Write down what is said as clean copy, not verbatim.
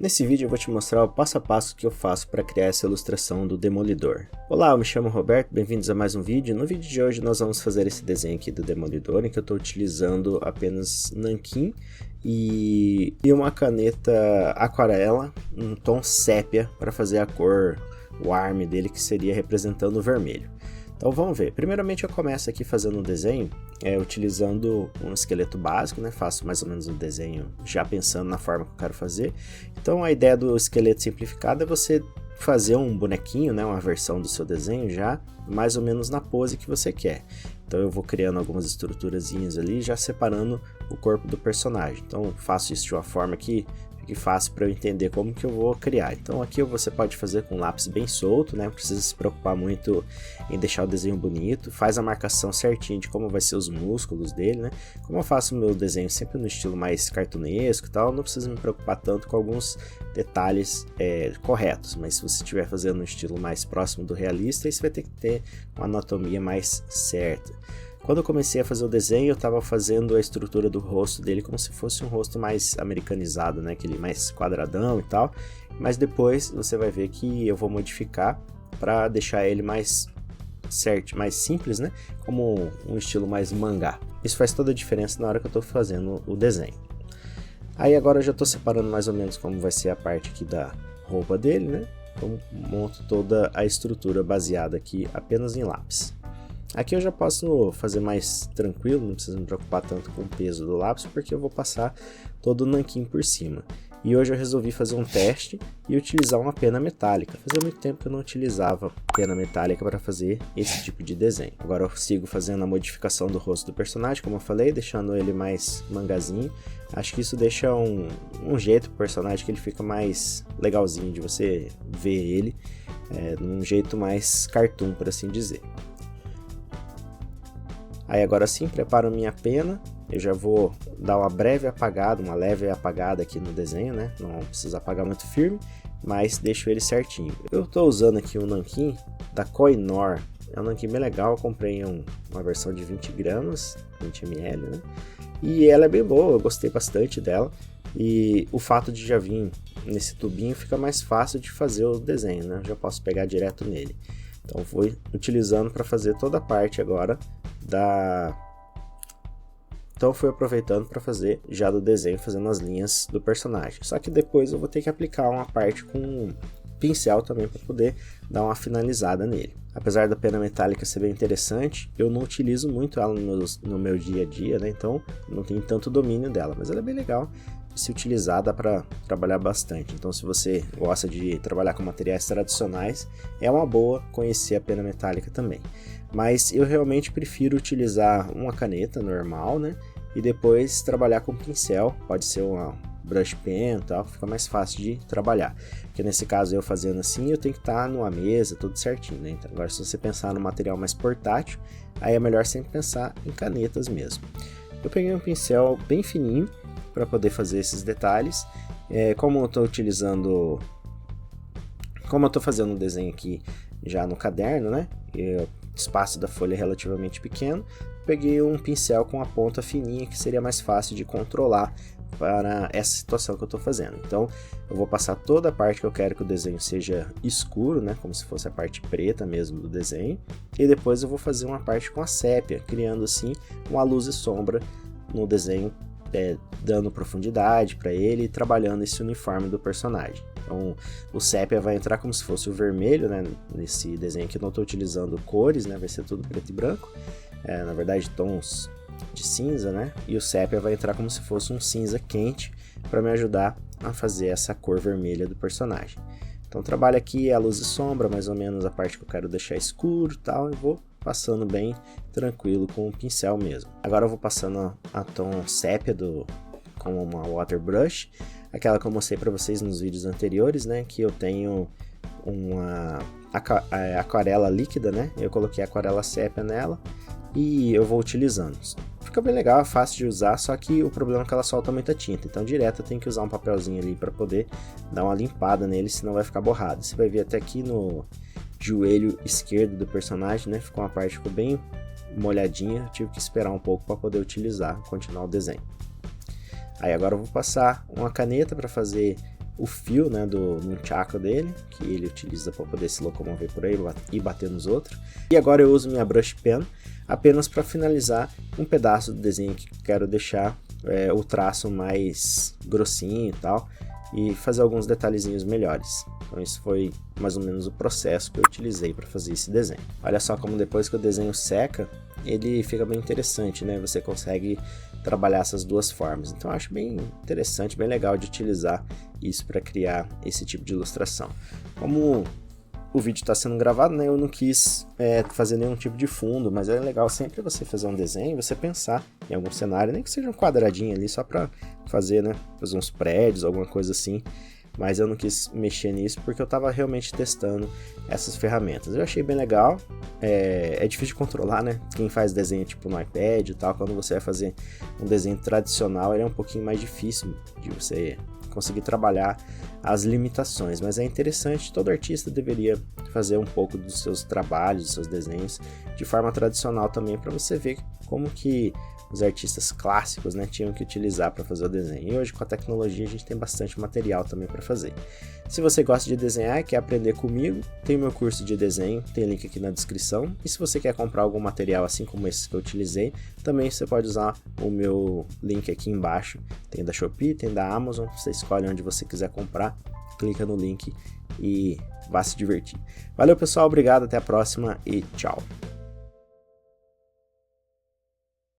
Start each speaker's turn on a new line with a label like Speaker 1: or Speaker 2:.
Speaker 1: Nesse vídeo eu vou te mostrar o passo a passo que eu faço para criar essa ilustração do Demolidor. Olá, eu me chamo Roberto, bem-vindos a mais um vídeo. No vídeo de hoje nós vamos fazer esse desenho aqui do Demolidor, em que eu estou utilizando apenas nanquim e uma caneta aquarela, um tom sépia, para fazer a cor, o arme dele, que seria representando o vermelho. Então vamos ver. Primeiramente eu começo aqui fazendo um desenho, utilizando um esqueleto básico, né? Faço mais ou menos um desenho já pensando na forma que eu quero fazer. Então a ideia do esqueleto simplificado é você fazer um bonequinho, né? Uma versão do seu desenho já mais ou menos na pose que você quer. Então eu vou criando algumas estruturazinhas ali, já separando o corpo do personagem. Então faço isso de uma forma que fique fácil para eu entender como que eu vou criar. Então aqui você pode fazer com lápis bem solto, né? Não precisa se preocupar muito em deixar o desenho bonito. Faz a marcação certinho de como vai ser os músculos dele, né? Como eu faço o meu desenho sempre no estilo mais cartunesco e tal, não preciso me preocupar tanto com alguns detalhes corretos. Mas se você estiver fazendo no estilo mais próximo do realista, aí você vai ter que ter uma anatomia mais certa. Quando eu comecei a fazer o desenho, eu estava fazendo a estrutura do rosto dele como se fosse um rosto mais americanizado, né? Aquele mais quadradão e tal. Mas depois você vai ver que eu vou modificar para deixar ele mais certo, mais simples, né? Como um estilo mais mangá. Isso faz toda a diferença na hora que eu estou fazendo o desenho. Aí agora eu já estou separando mais ou menos como vai ser a parte aqui da roupa dele, né? Então monto toda a estrutura baseada aqui apenas em lápis. Aqui eu já posso fazer mais tranquilo, não preciso me preocupar tanto com o peso do lápis, porque eu vou passar todo o nanquim por cima. E hoje eu resolvi fazer um teste e utilizar uma pena metálica. Fazia muito tempo que eu não utilizava pena metálica para fazer esse tipo de desenho. Agora eu sigo fazendo a modificação do rosto do personagem, como eu falei, deixando ele mais mangazinho. Acho que isso deixa um jeito pro personagem que ele fica mais legalzinho de você ver ele, num jeito mais cartoon, por assim dizer. Aí agora sim, preparo minha pena, eu já vou dar uma leve apagada aqui no desenho, né? Não precisa apagar muito firme, mas deixo ele certinho. Eu estou usando aqui um nanquim da Koh-i-Noor, é um nanquim bem legal, eu comprei uma versão de 20 gramas, 20 ml, né? E ela é bem boa, eu gostei bastante dela. E o fato de já vir nesse tubinho fica mais fácil de fazer o desenho, né? Eu já posso pegar direto nele. Então vou utilizando para fazer toda a parte agora Então fui aproveitando para fazer já do desenho, fazendo as linhas do personagem. Só que depois eu vou ter que aplicar uma parte com um pincel também para poder dar uma finalizada nele. Apesar da pena metálica ser bem interessante, eu não utilizo muito ela no meu dia a dia, né? Então não tenho tanto domínio dela, mas ela é bem legal. Se utilizar dá para trabalhar bastante. Então se você gosta de trabalhar com materiais tradicionais, é uma boa conhecer a pena metálica também. Mas eu realmente prefiro utilizar uma caneta normal, né? E depois trabalhar com pincel, pode ser uma brush pen e tal, fica mais fácil de trabalhar. Porque nesse caso eu fazendo assim, eu tenho que estar numa mesa, tudo certinho, né? Então, agora se você pensar no material mais portátil, aí é melhor sempre pensar em canetas mesmo. Eu peguei um pincel bem fininho para poder fazer esses detalhes. Como eu estou fazendo um desenho aqui já no caderno, né? O espaço da folha é relativamente pequeno. Peguei um pincel com a ponta fininha que seria mais fácil de controlar para essa situação que eu estou fazendo. Então eu vou passar toda a parte que eu quero que o desenho seja escuro, né? Como se fosse a parte preta mesmo do desenho. E depois eu vou fazer uma parte com a sépia, criando assim uma luz e sombra no desenho, dando profundidade para ele e trabalhando esse uniforme do personagem. Então o sépia vai entrar como se fosse o vermelho, né? Nesse desenho aqui eu não estou utilizando cores, né? Vai ser tudo preto e branco, na verdade tons de cinza, né? E o sépia vai entrar como se fosse um cinza quente para me ajudar a fazer essa cor vermelha do personagem. Então trabalho aqui a luz e sombra, mais ou menos a parte que eu quero deixar escuro e tal, e vou passando bem tranquilo com o pincel mesmo. Agora eu vou passando a tom sépia com uma water brush, aquela que eu mostrei para vocês nos vídeos anteriores, né? Que eu tenho uma aquarela líquida, né? Eu coloquei aquarela sépia nela e eu vou utilizando. Fica bem legal, é fácil de usar, só que o problema é que ela solta muita tinta, então direto eu tenho que usar um papelzinho ali para poder dar uma limpada nele, senão vai ficar borrado. Você vai ver até aqui no joelho esquerdo do personagem, né? Ficou uma parte que ficou bem molhadinha, tive que esperar um pouco para poder utilizar, continuar o desenho. Aí agora eu vou passar uma caneta para fazer o fio, né, do nunchaku dele, que ele utiliza para poder se locomover por aí e bater nos outros. E agora eu uso minha brush pen apenas para finalizar um pedaço do desenho que quero deixar o traço mais grossinho e tal, e fazer alguns detalhezinhos melhores. Então isso foi mais ou menos o processo que eu utilizei para fazer esse desenho. Olha só como depois que o desenho seca, ele fica bem interessante, né? Você consegue trabalhar essas duas formas. Então eu acho bem interessante, bem legal de utilizar isso para criar esse tipo de ilustração. Como o vídeo está sendo gravado, né, eu não quis fazer nenhum tipo de fundo, mas é legal sempre você fazer um desenho, você pensar em algum cenário, nem que seja um quadradinho ali, só para fazer, né, fazer uns prédios, alguma coisa assim. Mas eu não quis mexer nisso porque eu estava realmente testando essas ferramentas. Eu achei bem legal, é difícil de controlar, né? Quem faz desenho tipo no iPad e tal, quando você vai fazer um desenho tradicional, ele é um pouquinho mais difícil de você conseguir trabalhar as limitações, mas é interessante, todo artista deveria fazer um pouco dos seus trabalhos, dos seus desenhos de forma tradicional também, para você ver como que os artistas clássicos, né, tinham que utilizar para fazer o desenho. E hoje com a tecnologia a gente tem bastante material também para fazer. Se você gosta de desenhar e quer aprender comigo, tem o meu curso de desenho, tem link aqui na descrição. E se você quer comprar algum material assim como esse que eu utilizei, também você pode usar o meu link aqui embaixo. Tem da Shopee, tem da Amazon, você escolhe onde você quiser comprar, clica no link e vá se divertir. Valeu pessoal, obrigado, até a próxima e tchau!